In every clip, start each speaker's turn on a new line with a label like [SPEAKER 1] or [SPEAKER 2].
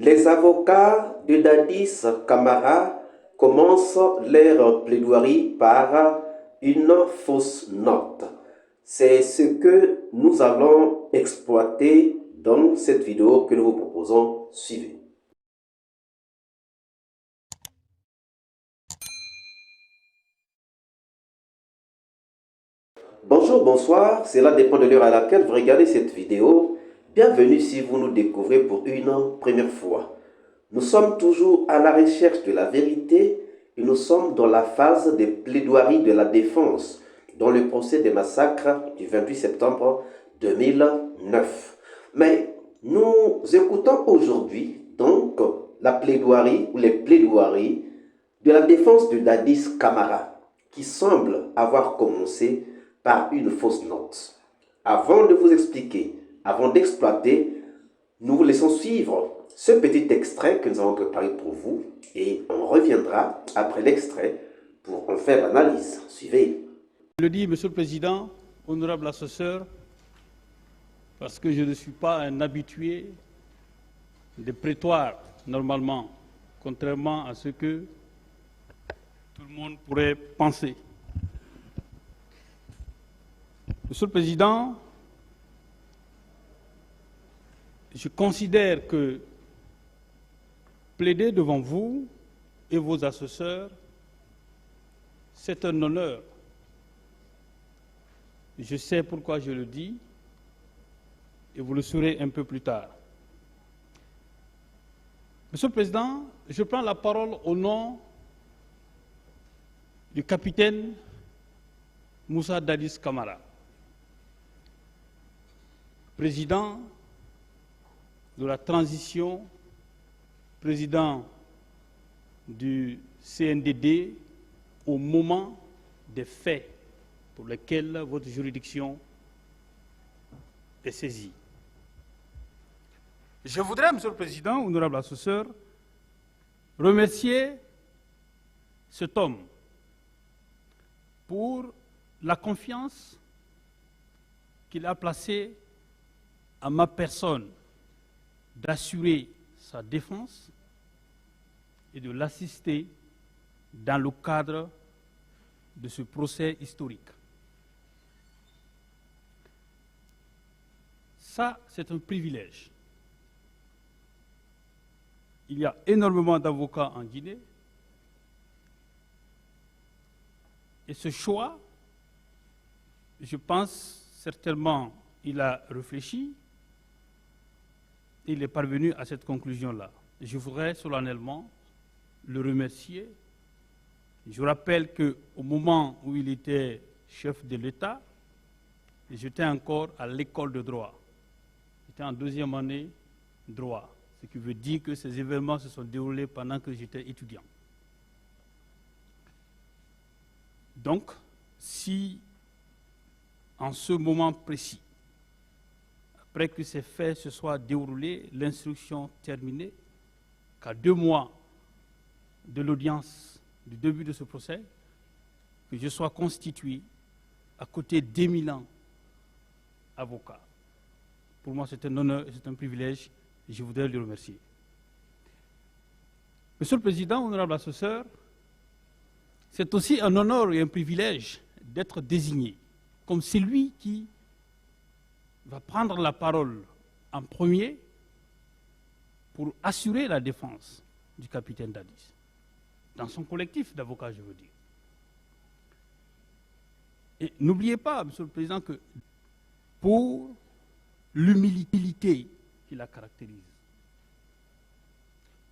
[SPEAKER 1] Les avocats de Dadis Camara commencent leur plaidoirie par une fausse note. C'est ce que nous allons exploiter dans cette vidéo que nous vous proposons. Suivez. Bonjour, bonsoir, cela dépend de l'heure à laquelle vous regardez cette vidéo. Bienvenue si vous nous découvrez pour une première fois. Nous sommes toujours à la recherche de la vérité et nous sommes dans la phase de plaidoirie de la défense dans le procès des massacres du 28 septembre 2009. Mais nous écoutons aujourd'hui donc la plaidoirie ou les plaidoiries de la défense de Dadis Camara qui semble avoir commencé par une fausse note. Avant de vous expliquer, avant d'exploiter, nous vous laissons suivre ce petit extrait que nous avons préparé pour vous et on reviendra après l'extrait pour en faire l'analyse. Suivez.
[SPEAKER 2] Je le dis, Monsieur le Président, honorable assesseur, parce que je ne suis pas un habitué des prétoires, normalement, contrairement à ce que tout le monde pourrait penser. Monsieur le Président, je considère que plaider devant vous et vos assesseurs, c'est un honneur. Je sais pourquoi je le dis et vous le saurez un peu plus tard. Monsieur le Président, je prends la parole au nom du capitaine Moussa Dadis Camara, président de la transition, président du CNDD au moment des faits pour lesquels votre juridiction est saisie. Je voudrais, Monsieur le Président, honorable assesseur, remercier cet homme pour la confiance qu'il a placée à ma personne d'assurer sa défense et de l'assister dans le cadre de ce procès historique. Ça, c'est un privilège. Il y a énormément d'avocats en Guinée et ce choix, je pense certainement, il a réfléchi et il est parvenu à cette conclusion-là. Je voudrais solennellement le remercier. Je rappelle qu'au moment où il était chef de l'État, j'étais encore à l'école de droit. J'étais en deuxième année droit, ce qui veut dire que ces événements se sont déroulés pendant que j'étais étudiant. Donc, si en ce moment précis, après que ces faits se soient déroulés, l'instruction terminée, qu'à 2 mois de l'audience du début de ce procès, que je sois constitué à côté d'éminents avocats. Pour moi, c'est un honneur et c'est un privilège et je voudrais le remercier. Monsieur le Président, honorable assesseur, c'est aussi un honneur et un privilège d'être désigné comme celui qui va prendre la parole en premier pour assurer la défense du capitaine Dadis, dans son collectif d'avocats, je veux dire. Et n'oubliez pas, Monsieur le Président, que pour l'humilité qui la caractérise,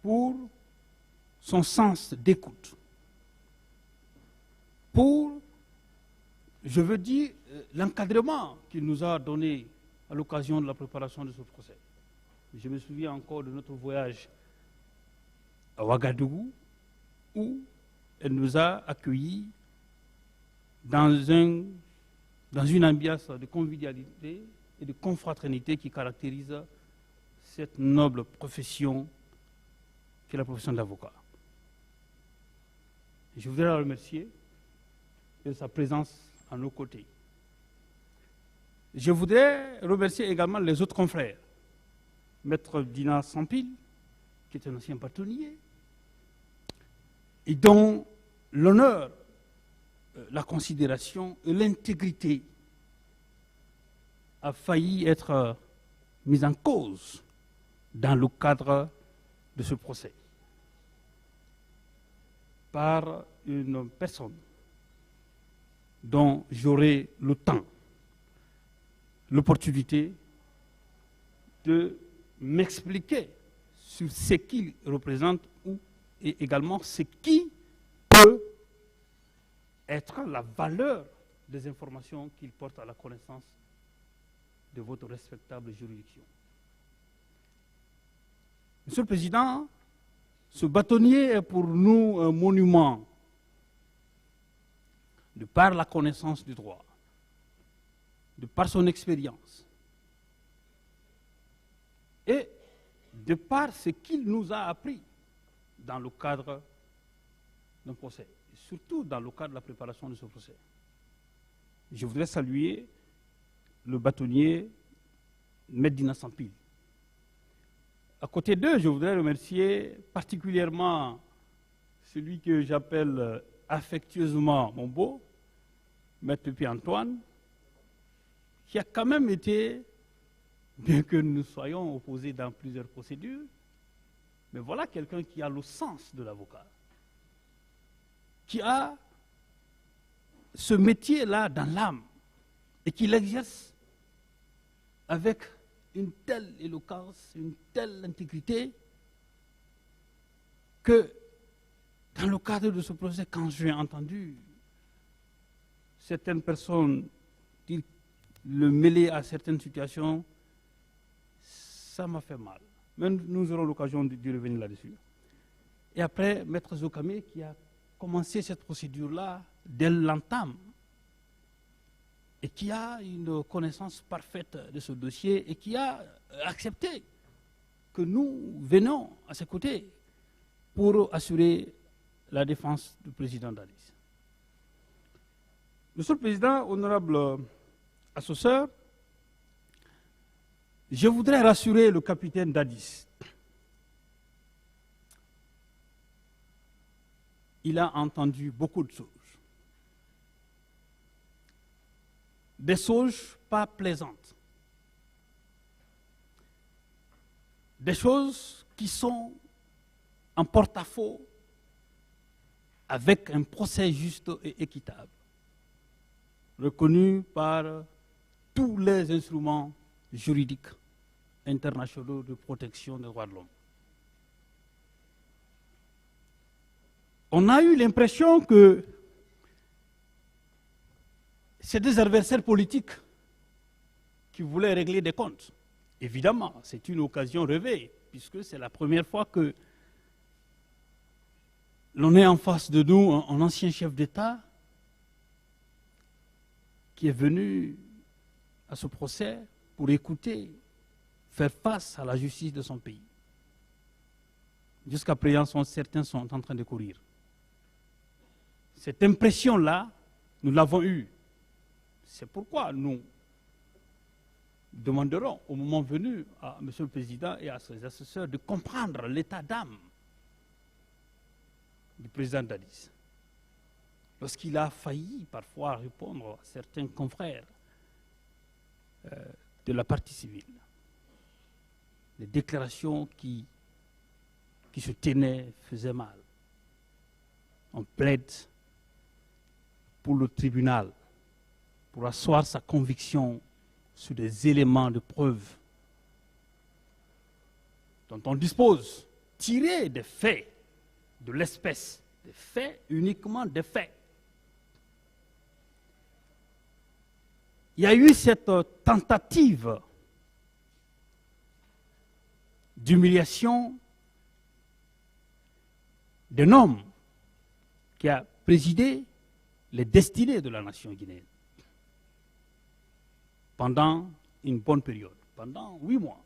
[SPEAKER 2] pour son sens d'écoute, pour, je veux dire, l'encadrement qu'il nous a donné à l'occasion de la préparation de ce procès. Je me souviens encore de notre voyage à Ouagadougou, où elle nous a accueillis dans une ambiance de convivialité et de confraternité qui caractérise cette noble profession qui est la profession d'avocat. Je voudrais la remercier de sa présence à nos côtés. Je voudrais remercier également les autres confrères, Maître Dina Sampil, qui est un ancien bâtonnier, et dont l'honneur, la considération et l'intégrité a failli être mise en cause dans le cadre de ce procès par une personne dont j'aurai le temps, l'opportunité de m'expliquer sur ce qu'il représente et également ce qui peut être la valeur des informations qu'il porte à la connaissance de votre respectable juridiction. Monsieur le Président, ce bâtonnier est pour nous un monument de par la connaissance du droit, de par son expérience et de par ce qu'il nous a appris dans le cadre d'un procès, et surtout dans le cadre de la préparation de ce procès. Je voudrais saluer le bâtonnier Maître Dina Sampil. À côté d'eux, je voudrais remercier particulièrement celui que j'appelle affectueusement mon beau, Maître Pierre-Antoine, qui a quand même été, bien que nous soyons opposés dans plusieurs procédures, mais voilà quelqu'un qui a le sens de l'avocat, qui a ce métier-là dans l'âme et qui l'exerce avec une telle éloquence, une telle intégrité, que dans le cadre de ce procès, quand j'ai entendu certaines personnes dire, le mêler à certaines situations, ça m'a fait mal. Mais nous aurons l'occasion de revenir là-dessus. Et après, Maître Zokame, qui a commencé cette procédure-là dès l'entame, et qui a une connaissance parfaite de ce dossier et qui a accepté que nous venions à ses côtés pour assurer la défense du président Dadis. Monsieur le Président, honorable assesseur, je voudrais rassurer le capitaine Dadis. Il a entendu beaucoup de choses. Des choses pas plaisantes. Des choses qui sont en porte-à-faux avec un procès juste et équitable, reconnu par tous les instruments juridiques internationaux de protection des droits de l'homme. On a eu l'impression que c'est des adversaires politiques qui voulaient régler des comptes. Évidemment, c'est une occasion rêvée, puisque c'est la première fois que l'on est en face de nous un ancien chef d'État qui est venu à ce procès pour écouter, faire face à la justice de son pays. Jusqu'à présent, certains sont en train de courir. Cette impression-là, nous l'avons eue. C'est pourquoi nous demanderons au moment venu à M. le Président et à ses assesseurs de comprendre l'état d'âme du président Dadis. Lorsqu'il a failli parfois répondre à certains confrères de la partie civile, les déclarations qui se tenaient faisaient mal. On plaide pour le tribunal, pour asseoir sa conviction sur des éléments de preuve dont on dispose, tirés des faits de l'espèce, des faits, uniquement des faits. Il y a eu cette tentative d'humiliation d'un homme qui a présidé les destinées de la nation guinéenne pendant une bonne période, pendant 8 mois.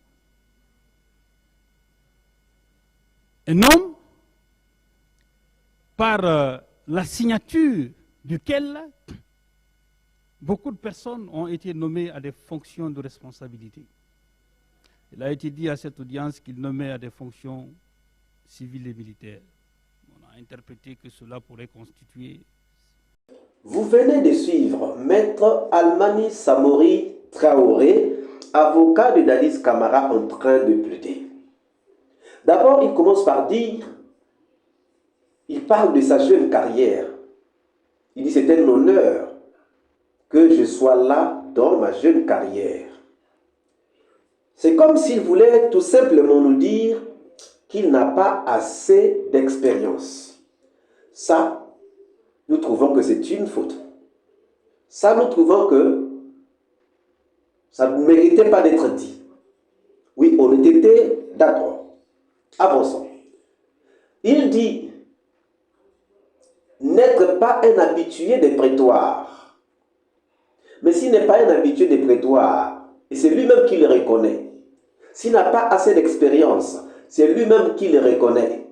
[SPEAKER 2] Un homme par la signature duquel beaucoup de personnes ont été nommées à des fonctions de responsabilité. Il a été dit à cette audience qu'il nommait à des fonctions civils et militaires. On a interprété que cela pourrait constituer...
[SPEAKER 1] Vous venez de suivre Maître Almani Samori Traoré, avocat de Dadis Camara en train de plaider. D'abord, il commence par dire, il parle de sa jeune carrière. Il dit, c'est un honneur que je sois là dans ma jeune carrière. C'est comme s'il voulait tout simplement nous dire qu'il n'a pas assez d'expérience. Ça, nous trouvons que c'est une faute. Ça, nous trouvons que ça ne méritait pas d'être dit. Oui, on était d'accord. Avançons. Il dit n'être pas un habitué des prétoires. Mais s'il n'est pas un habitué des prétoires, et c'est lui-même qui le reconnaît, s'il n'a pas assez d'expérience, c'est lui-même qui le reconnaît,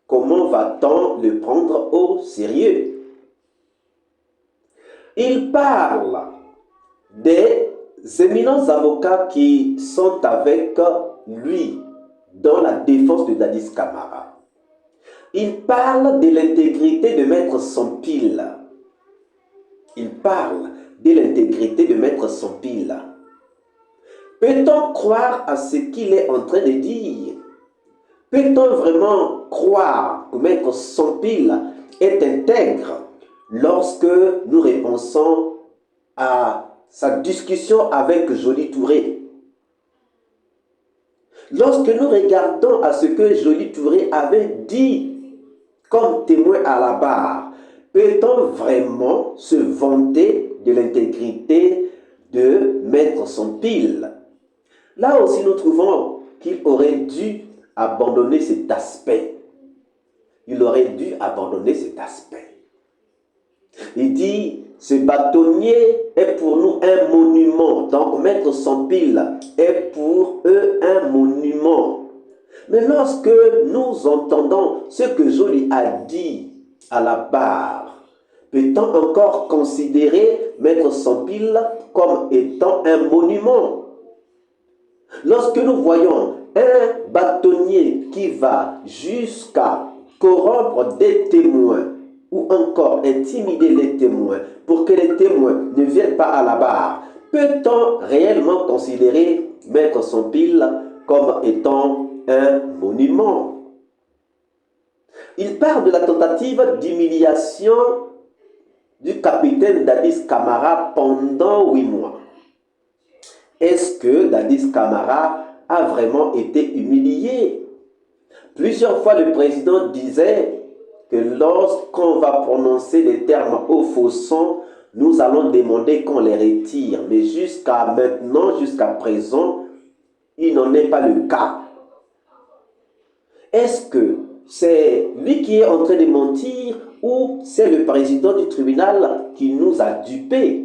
[SPEAKER 1] comment va-t-on le prendre au sérieux? Il parle des éminents avocats qui sont avec lui dans la défense de Dadis Camara. Il parle de l'intégrité de Maître Sompil. Il parle de l'intégrité de Maître Sompil. Peut-on croire à ce qu'il est en train de dire? Peut-on vraiment croire que Maître Sompil est intègre lorsque nous repensons à sa discussion avec Joly Touré? Lorsque nous regardons à ce que Joly Touré avait dit comme témoin à la barre, peut-on vraiment se vanter de l'intégrité de Maître Sompil? Là aussi, nous trouvons qu'il aurait dû abandonner cet aspect. Il aurait dû abandonner cet aspect. Il dit, ce bâtonnier est pour nous un monument. Donc, Maître Sompil est pour eux un monument. Mais lorsque nous entendons ce que Joly a dit à la barre, peut-on encore considérer Maître Sompil comme étant un monument? Lorsque nous voyons un bâtonnier qui va jusqu'à corrompre des témoins ou encore intimider les témoins pour que les témoins ne viennent pas à la barre, peut-on réellement considérer Maître Sompil comme étant un monument? Il parle de la tentative d'humiliation du capitaine Dadis Camara pendant 8 mois. Est-ce que Dadis Camara a vraiment été humilié? Plusieurs fois, le président disait que lorsqu'on va prononcer les termes au faux son, nous allons demander qu'on les retire. Mais jusqu'à maintenant, jusqu'à présent, il n'en est pas le cas. Est-ce que c'est lui qui est en train de mentir ou c'est le président du tribunal qui nous a dupés?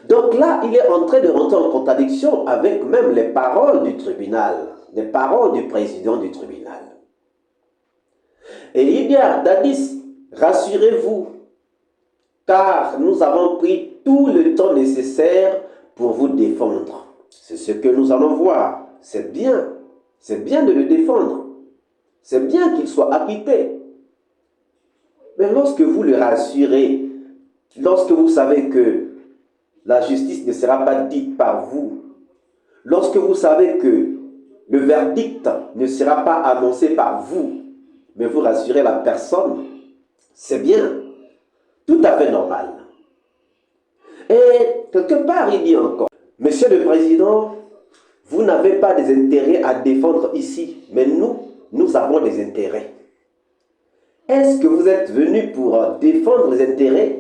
[SPEAKER 1] Donc là, il est en train de rentrer en contradiction avec même les paroles du tribunal, les paroles du président du tribunal. Et il dit à Dadis, rassurez-vous, car nous avons pris tout le temps nécessaire pour vous défendre. C'est ce que nous allons voir. C'est bien de le défendre. C'est bien qu'il soit acquitté. Mais lorsque vous le rassurez, lorsque vous savez que la justice ne sera pas dite par vous, lorsque vous savez que le verdict ne sera pas annoncé par vous, mais vous rassurez la personne, c'est bien, tout à fait normal. Et quelque part, il dit encore, Monsieur le Président, vous n'avez pas des intérêts à défendre ici, mais nous avons des intérêts. Est-ce que vous êtes venu pour défendre les intérêts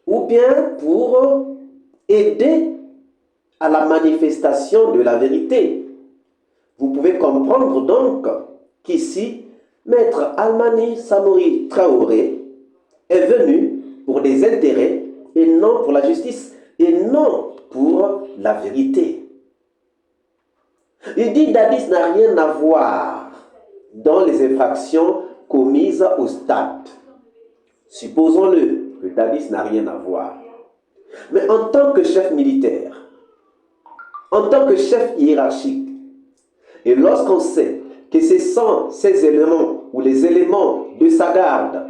[SPEAKER 1] ou bien pour aider à la manifestation de la vérité? Vous pouvez comprendre donc qu'ici, Maître Almani Samori Traoré est venu pour des intérêts et non pour la justice et non pour la vérité. Il dit Dadis n'a rien à voir dans les infractions commises au stade. Supposons-le que Dadis n'a rien à voir. Mais en tant que chef militaire, en tant que chef hiérarchique, et lorsqu'on sait que ce sont ces éléments ou les éléments de sa garde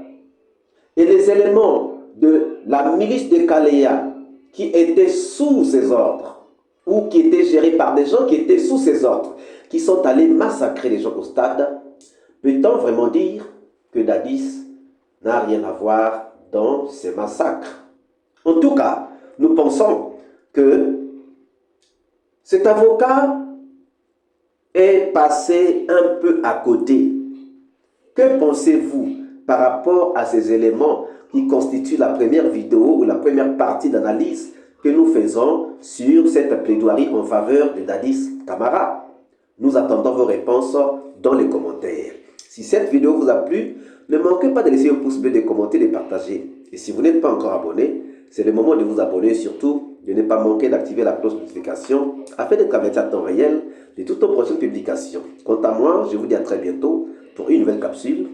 [SPEAKER 1] et les éléments de la milice de Kaléa qui étaient sous ses ordres ou qui étaient gérés par des gens qui étaient sous ses ordres, qui sont allés massacrer les gens au stade, peut-on vraiment dire que Dadis n'a rien à voir dans ces massacres? En tout cas, nous pensons que cet avocat est passé un peu à côté. Que pensez-vous par rapport à ces éléments qui constituent la première vidéo ou la première partie d'analyse que nous faisons sur cette plaidoirie en faveur de Dadis Camara? Nous attendons vos réponses dans les commentaires. Si cette vidéo vous a plu, ne manquez pas de laisser un pouce bleu, de commenter, de partager. Et si vous n'êtes pas encore abonné, c'est le moment de vous abonner, surtout de ne pas manquer d'activer la cloche de notification afin d'être averti à temps réel de toutes nos prochaines publications. Quant à moi, je vous dis à très bientôt pour une nouvelle capsule